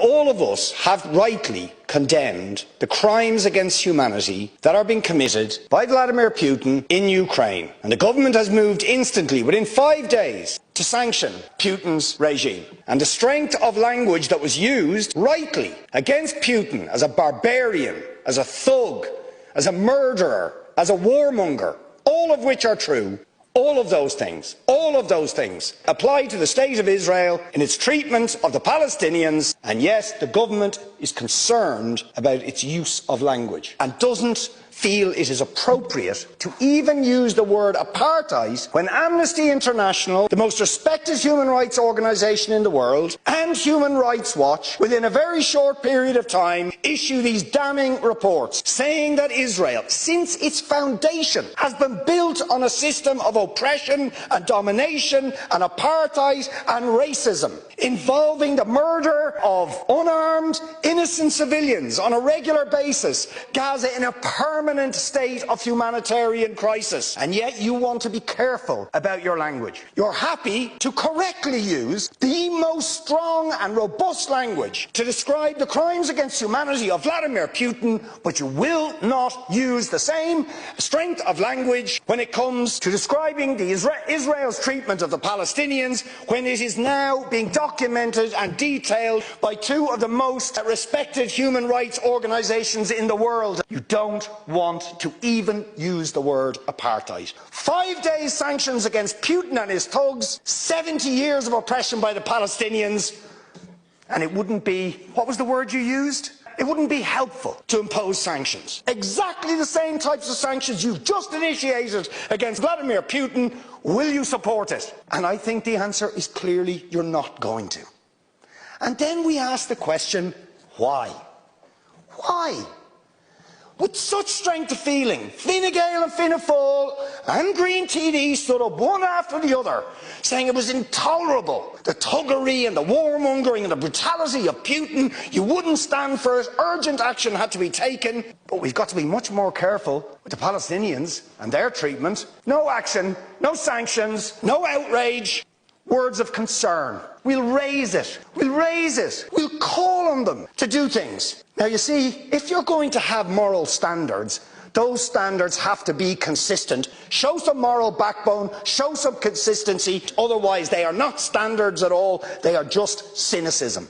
all of us have rightly condemned the crimes against humanity that are being committed by Vladimir Putin in Ukraine. And the government has moved instantly, within 5 days, to sanction Putin's regime. And the strength of language that was used rightly against Putin as a barbarian, as a thug, as a murderer, as a warmonger, all of which are true, all of those things apply to the State of Israel in its treatment of the Palestinians, and yes, the government is concerned about its use of language and doesn't feel it is appropriate to even use the word apartheid when Amnesty International, the most respected human rights organisation in the world, and Human Rights Watch, within a very short period of time, issue these damning reports saying that Israel, since its foundation, has been built on a system of oppression and domination and apartheid and racism, involving the murder of unarmed, innocent civilians on a regular basis, Gaza in a permanent state of humanitarian crisis. And yet you want to be careful about your language. You're happy to correctly use the most strong and robust language to describe the crimes against humanity of Vladimir Putin, but you will not use the same strength of language when it comes to describing Israel's treatment of the Palestinians, when it is now being documented and detailed by two of the most respected human rights organisations in the world. You don't want to even use the word apartheid. 5 days sanctions against Putin and his thugs, 70 years of oppression by the Palestinians, and it wouldn't be, what was the word you used? It wouldn't be helpful to impose sanctions. Exactly the same types of sanctions you've just initiated against Vladimir Putin. Will you support it? And I think the answer is clearly you're not going to. And then we ask the question, why? Why? With such strength of feeling, Fine Gael and Fianna Fáil and Green TD stood up one after the other, saying it was intolerable, the thuggery and the warmongering and the brutality of Putin. You wouldn't stand for it. Urgent action had to be taken. But we've got to be much more careful with the Palestinians and their treatment. No action, no sanctions, no outrage. Words of concern. We'll raise it. We'll raise it. We'll call on them to do things. Now, you see, if you're going to have moral standards, those standards have to be consistent. Show some moral backbone, show some consistency. Otherwise, they are not standards at all. They are just cynicism.